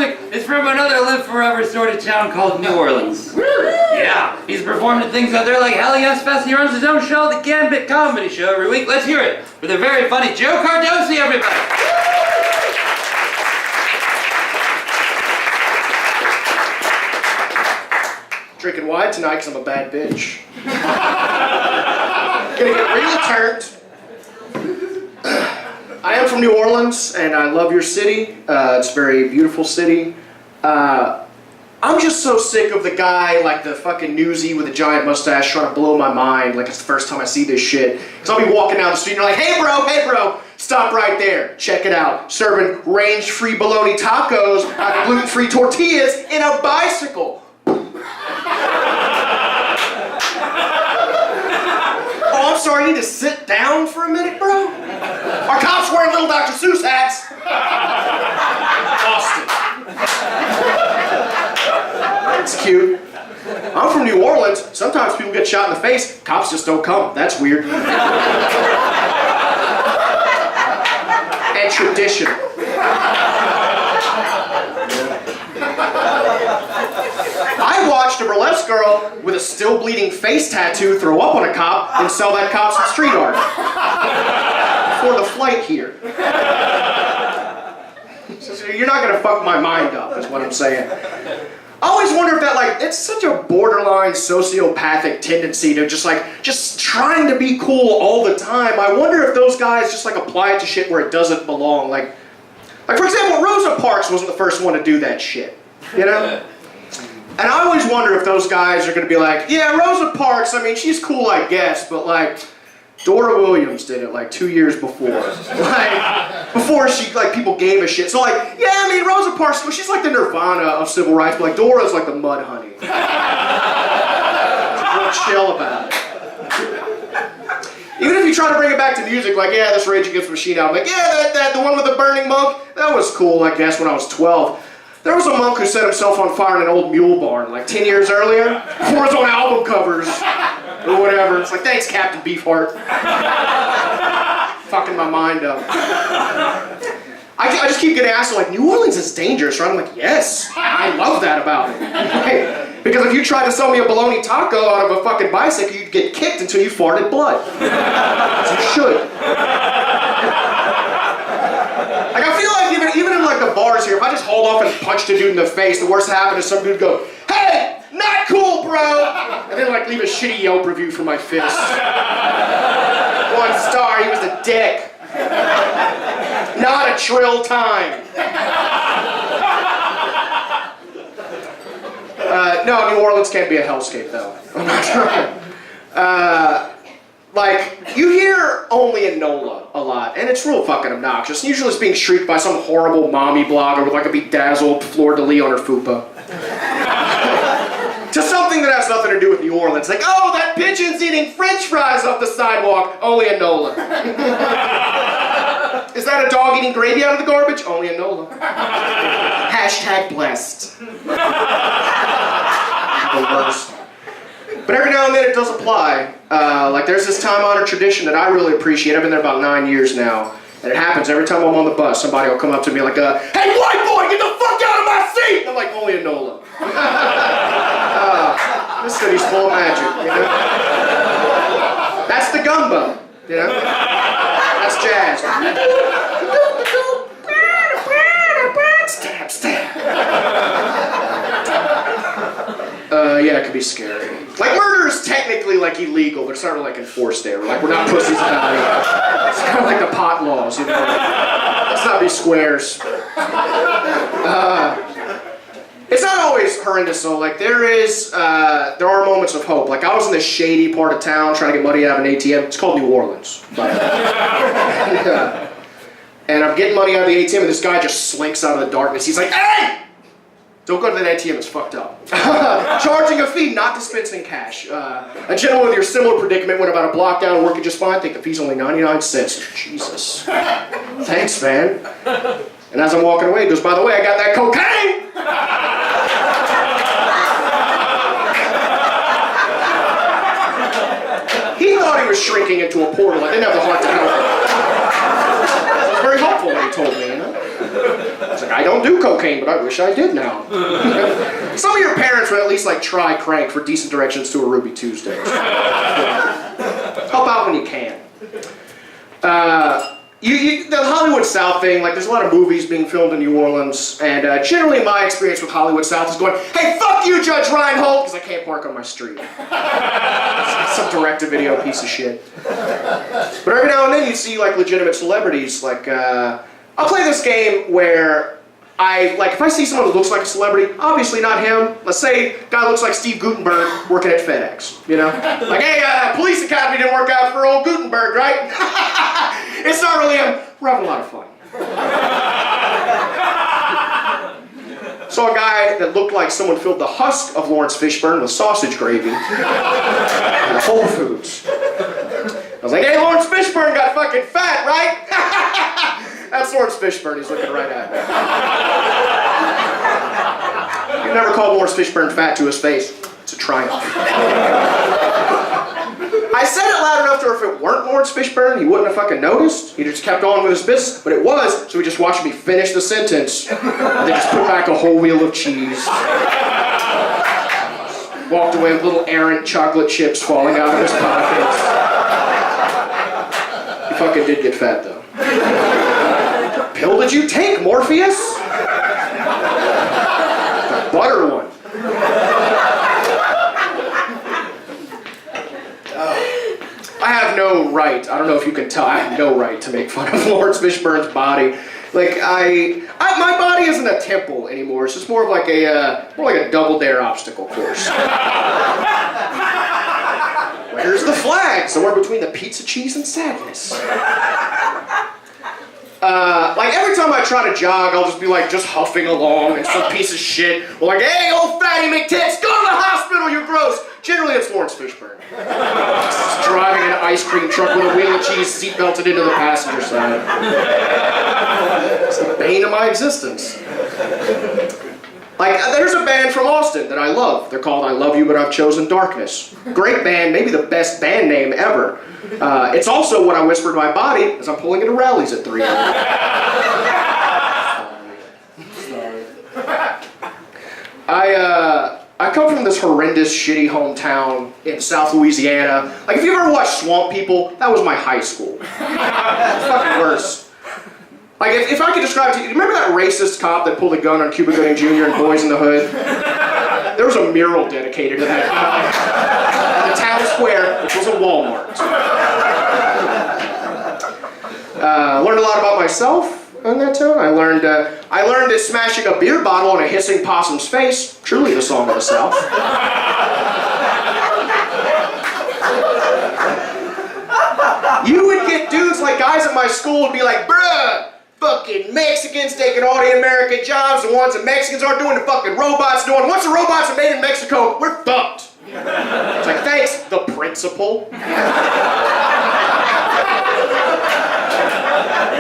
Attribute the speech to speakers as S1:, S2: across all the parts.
S1: week is from another live forever sort of town called New Orleans. Yeah, he's performed at things out there like Hell Yes Fest. He runs his own show, the Gambit Comedy Show, every week. Let's hear it for the very funny Joe Cardosi, everybody.
S2: Drinking wine tonight because I'm a bad bitch. Gonna get real turned. I am from New Orleans, and I love your city. It's a very beautiful city. I'm just so sick of the guy, like the fucking newsie with a giant mustache trying to blow my mind like it's the first time I see this shit. Because I'll be walking down the street and you're like, hey bro, stop right there. Check it out. Serving range-free bologna tacos on gluten-free tortillas in a bicycle. Oh, I'm sorry, I need to sit down for a minute, bro? Our cops wearing little Dr. Seuss hats. Austin. It's cute. I'm from New Orleans. Sometimes people get shot in the face. Cops just don't come. That's weird. And tradition. I watched a burlesque girl with a still bleeding face tattoo throw up on a cop and sell that cop some street art. For the flight here. So you're not gonna fuck my mind up, is what I'm saying. I always wonder if that, like, it's such a borderline sociopathic tendency to just trying to be cool all the time. I wonder if those guys just, like, apply it to shit where it doesn't belong. Like for example, Rosa Parks wasn't the first one to do that shit, you know? And I always wonder if those guys are gonna be like, yeah, Rosa Parks, I mean, she's cool, I guess, but, like, Dora Williams did it like 2 years before. Like, before she, like, people gave a shit. So, like, yeah, I mean, Rosa Parks, she's like the Nirvana of civil rights, but, like, Dora's like the mud honey. Real chill about it. Even if you try to bring it back to music, like, yeah, this Rage Against the Machine album, like, yeah, that the one with the burning monk, that was cool, I guess, when I was 12. There was a monk who set himself on fire in an old mule barn, like 10 years earlier, before his own album covers, or whatever. It's like, thanks, Captain Beefheart. Fucking my mind up. I just keep getting asked, like, New Orleans is dangerous, right? I'm like, yes, I love that about it. Right? Because if you tried to sell me a bologna taco out of a fucking bicycle, you'd get kicked until you farted blood. So you should. Like, I feel like even in like the bars here, if I just hauled off and punched a dude in the face, the worst that happened is some dude go, hey, not cool, bro! And then like leave a shitty Yelp review for my fist. 1 star, he was a dick. Not a trill time. No, New Orleans can be a hellscape though. I'm not trying. Like, you hear only in NOLA a lot, and it's real fucking obnoxious. Usually it's being shrieked by some horrible mommy blogger with like a bedazzled fleur-de-lis on her fupa. To something that has nothing to do with New Orleans. Like, oh, that pigeon's eating french fries off the sidewalk. Only in NOLA. Is that a dog eating gravy out of the garbage? Only in NOLA. Hashtag blessed. The worst. But every now and then it does apply. Like there's this time-honored tradition that I really appreciate. I've been there about 9 years now. And it happens every time I'm on the bus. Somebody will come up to me like, hey, white boy, get the fuck out of my seat! And I'm like, only in NOLA. This city's full of magic, you know? That's the gumbo, you know? That's jazz. Stab, stab. Yeah, it could be scary. Like, murder is technically, like, illegal. They're sort of, like, enforced there. Like, we're not pussies about it. It's kind of like the pot laws, you know? Let's not be squares. It's not always horrendous, though. Like, there are moments of hope. Like, I was in this shady part of town trying to get money out of an ATM. It's called New Orleans. And I'm getting money out of the ATM, and this guy just slinks out of the darkness. He's like, hey! Don't go to that ATM, it's fucked up. Charging a fee, not dispensing cash. A gentleman with your similar predicament went about a block down and working just fine. I think the fee's only 99 cents. Jesus. Thanks, man. And as I'm walking away, he goes, by the way, I got that cocaine! He thought he was shrinking into a portal. I didn't have the heart to help him. It was very helpful when he told me, you know? It's a I don't do cocaine, but I wish I did now. Some of your parents would at least like try crank for decent directions to a Ruby Tuesday. Help out when you can. The Hollywood South thing, like there's a lot of movies being filmed in New Orleans, and generally my experience with Hollywood South is going, hey, fuck you, Judge Reinhold, because I can't park on my street. It's some direct-to-video piece of shit. But every now and then you see like legitimate celebrities, like, I'll play this game where if I see someone who looks like a celebrity, obviously not him. Let's say a guy looks like Steve Guttenberg working at FedEx, you know? Like, hey, police academy didn't work out for old Guttenberg, right? It's not really him. We're having a lot of fun. Saw a guy that looked like someone filled the husk of Lawrence Fishburne with sausage gravy at Whole Foods. I was like, hey, Lawrence Fishburne got fucking fat, right? That's Lawrence Fishburne he's looking right at. You've never called Lawrence Fishburne fat to his face. It's a triumph. I said it loud enough to where if it weren't Lawrence Fishburne, he wouldn't have fucking noticed. He just kept on with his business, but it was, so he just watched me finish the sentence, and then just put back a whole wheel of cheese. Walked away with little errant chocolate chips falling out of his pockets. He fucking did get fat, though. What pill did you take, Morpheus? The butter one. I have no right, I don't know if you can tell, I have no right to make fun of Lawrence Fishburne's body. Like, my body isn't a temple anymore, it's just more of like a double dare obstacle course. Where's the flag? Somewhere between the pizza cheese and sadness. Like every time I try to jog, I'll just be like just huffing along and some piece of shit. Or like, hey, old fatty McTits, go to the hospital, you're gross. Generally, it's Lawrence Fishburne. Just driving an ice cream truck with a wheel of cheese seatbelted into the passenger side. It's the bane of my existence. Like, there's a band from Austin that I love. They're called I Love You But I've Chosen Darkness. Great band, maybe the best band name ever. It's also what I whisper to my body as I'm pulling into rallies at 3 a.m. I come from this horrendous, shitty hometown in South Louisiana. Like, if you ever watched Swamp People, that was my high school. It's fucking worse. Like, if I could describe to you, remember that racist cop that pulled a gun on Cuba Gooding Jr. and Boys in the Hood? There was a mural dedicated to that cop in the town square, which was a Walmart. Learned a lot about myself in that town. I learned that smashing a beer bottle on a hissing possum's face, truly the song of the South. You would get dudes like guys at my school would be like, bruh, fucking Mexicans taking all the American jobs, the ones that Mexicans aren't doing, the fucking robots doing. Once the robots are made in Mexico, we're fucked. It's like, thanks, the principal.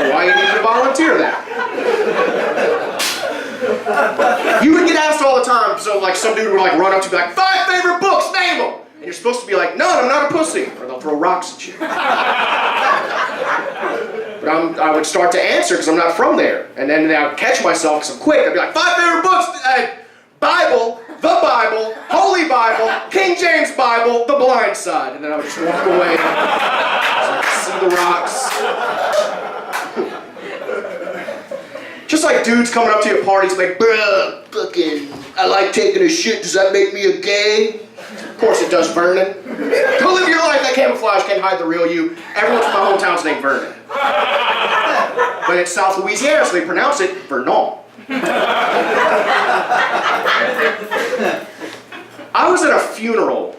S2: Why you need to volunteer that? You would get asked all the time, so like some dude would like run up to you and be like, 5 favorite books, name them! And you're supposed to be like, none, I'm not a pussy. Or they'll throw rocks at you. But I would start to answer because I'm not from there. And then I would catch myself because I'm quick. I'd be like, 5 favorite books, Bible, the Bible, Holy Bible, King James Bible, The Blind Side. And then I would just walk away. See the rocks. Just like dudes coming up to your parties like, bruh, fucking, I like taking a shit, does that make me a gay? Of course it does, Vernon. Go live your life, that camouflage can't hide the real you. Everyone from my hometown's named Vernon. But it's South Louisiana, so they pronounce it Vernon. I was at a funeral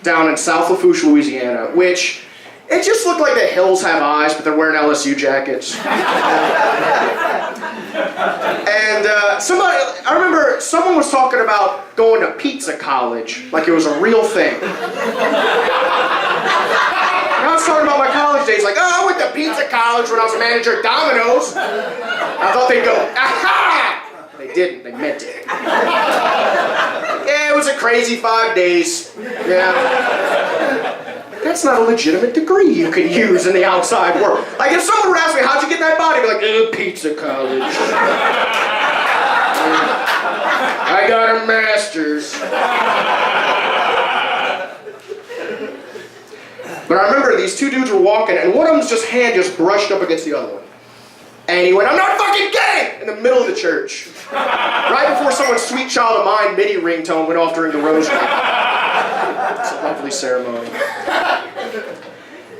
S2: down in South Lafourche, Louisiana, which, it just looked like the hills have eyes, but they're wearing LSU jackets. And I remember someone was talking about going to pizza college, like it was a real thing. And I was talking about my college days, like, oh, I went to pizza college when I was manager at Domino's. I thought they'd go, aha! They didn't, they meant it. Yeah, it was a crazy 5 days. Yeah. That's not a legitimate degree you can use in the outside world. Like, if someone would ask me, how'd you get that body? I'd be like, pizza college. gestures. But I remember these two dudes were walking, and one of them's hand just brushed up against the other one. And he went, "I'm not fucking gay!" in the middle of the church. Right before someone's Sweet Child of Mine MIDI ringtone went off during the rosary. It's a lovely ceremony.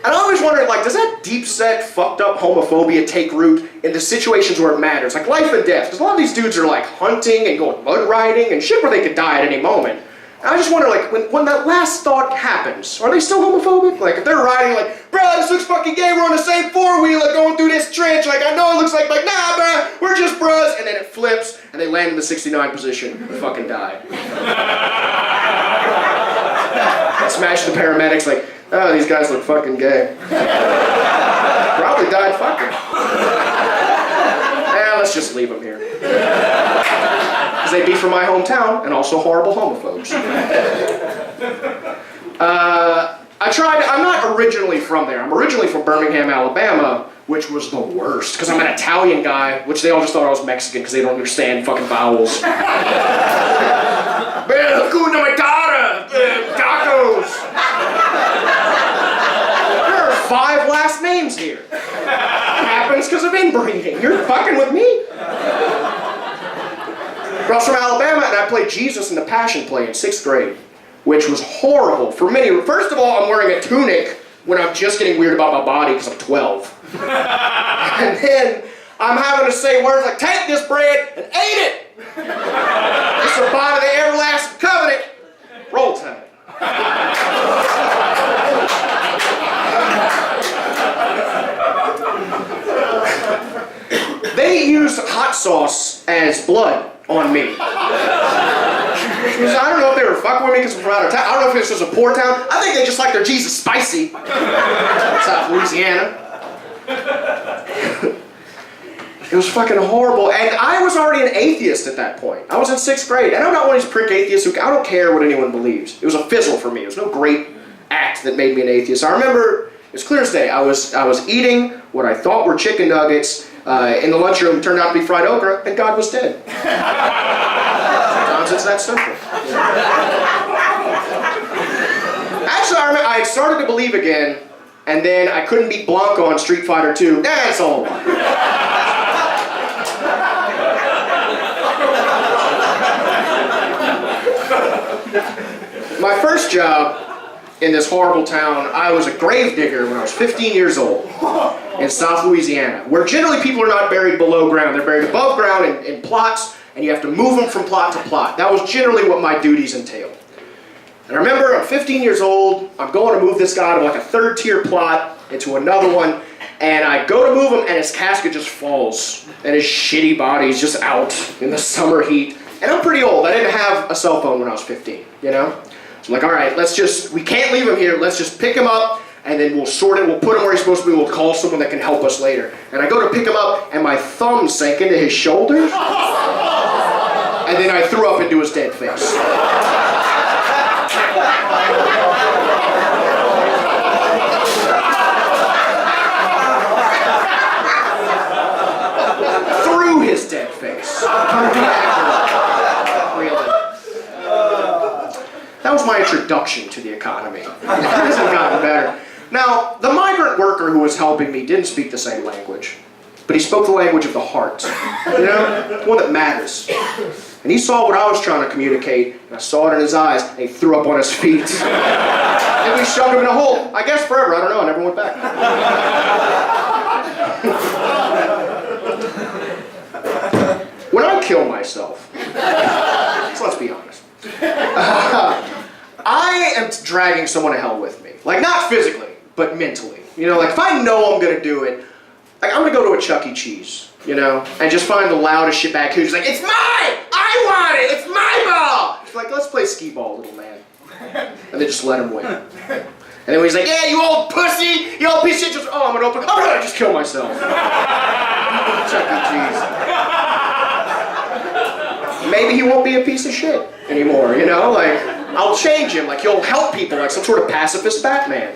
S2: And I always wondered, like, does that deep-set, fucked-up homophobia take root in the situations where it matters? Like life and death. Because a lot of these dudes are, like, hunting and going mud riding and shit where they could die at any moment. And I just wonder, like, when that last thought happens, are they still homophobic? Like, if they're riding, like, "Bro, this looks fucking gay, we're on the same four-wheeler going through this trench, like, I know it looks like, nah, bro, we're just bros," and then it flips, and they land in the 69 position and fucking die. And smash the paramedics, like, "Oh, these guys look fucking gay." Probably died fucking. Let's just leave them here. Because they'd be from my hometown, and also horrible homophobes. I'm not originally from there. I'm originally from Birmingham, Alabama, which was the worst, because I'm an Italian guy, which they all just thought I was Mexican, because they don't understand fucking vowels. Hakuna Matata, tacos. There are 5 last names here. It happens because of inbreeding. You're fucking with me? I was from Alabama, and I played Jesus in the Passion Play in 6th grade, which was horrible for many. First of all, I'm wearing a tunic when I'm just getting weird about my body because I'm 12. And then I'm having to say words like, "Take this bread and eat it. It's a body of the everlasting covenant." Roll time. They used hot sauce as blood on me. I don't know if they were fucking with me because I'm from out of town. I don't know if this was a poor town. I think they just like their Jesus spicy. South Louisiana. It was fucking horrible. And I was already an atheist at that point. I was in 6th grade. And I'm not one of these prick atheists who, I don't care what anyone believes. It was a fizzle for me. It was no great act that made me an atheist. I remember, it was clear as day, I was eating what I thought were chicken nuggets in the lunchroom. Turned out to be fried okra, and God was dead. Sometimes it's that simple. Actually, I remember I had started to believe again, and then I couldn't beat Blanco on Street Fighter 2. That's all. My first job in this horrible town, I was a grave digger when I was 15 years old in South Louisiana, where generally people are not buried below ground. They're buried above ground in plots, and you have to move them from plot to plot. That was generally what my duties entailed. And I remember I'm 15 years old, I'm going to move this guy out of like a 3rd-tier plot into another one, and I go to move him, and his casket just falls, and his shitty body's just out in the summer heat. And I'm pretty old. I didn't have a cell phone when I was 15, you know? So I'm like, all right, we can't leave him here. Let's just pick him up, and then we'll sort it. We'll put him where he's supposed to be. We'll call someone that can help us later. And I go to pick him up, and my thumb sank into his shoulders. And then I threw up into his dead face. Through his dead face. That was my introduction to the economy. It hasn't gotten better. Now, the migrant worker who was helping me didn't speak the same language, but he spoke the language of the heart, you know, the one that matters. And he saw what I was trying to communicate, and I saw it in his eyes, and he threw up on his feet. And we shoved him in a hole, I guess forever, I don't know, I never went back. When I kill myself, so let's be honest, I am dragging someone to hell with me. Like, not physically, but mentally. You know, like, if I know I'm gonna do it, like, I'm gonna go to a Chuck E. Cheese, you know, and just find the loudest shitbag who's like, "It's mine! I want it! It's my ball!" It's like, let's play skee ball, little man. And then just let him win. And then when he's like, "Yeah, you old pussy! You old piece of shit!" Just, "Oh, I'm gonna just kill myself." Chuck E. Cheese. Maybe he won't be a piece of shit anymore, you know? Like, I'll change him, like he'll help people, like some sort of pacifist Batman.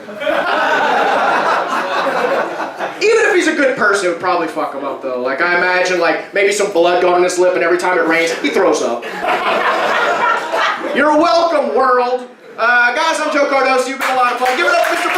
S2: Even if he's a good person, it would probably fuck him up, though. Like, I imagine, like, maybe some blood got on his lip, and every time it rains, he throws up. You're welcome, world. Guys, I'm Joe Cardosi. You've been a lot of fun. Give it up, Mr.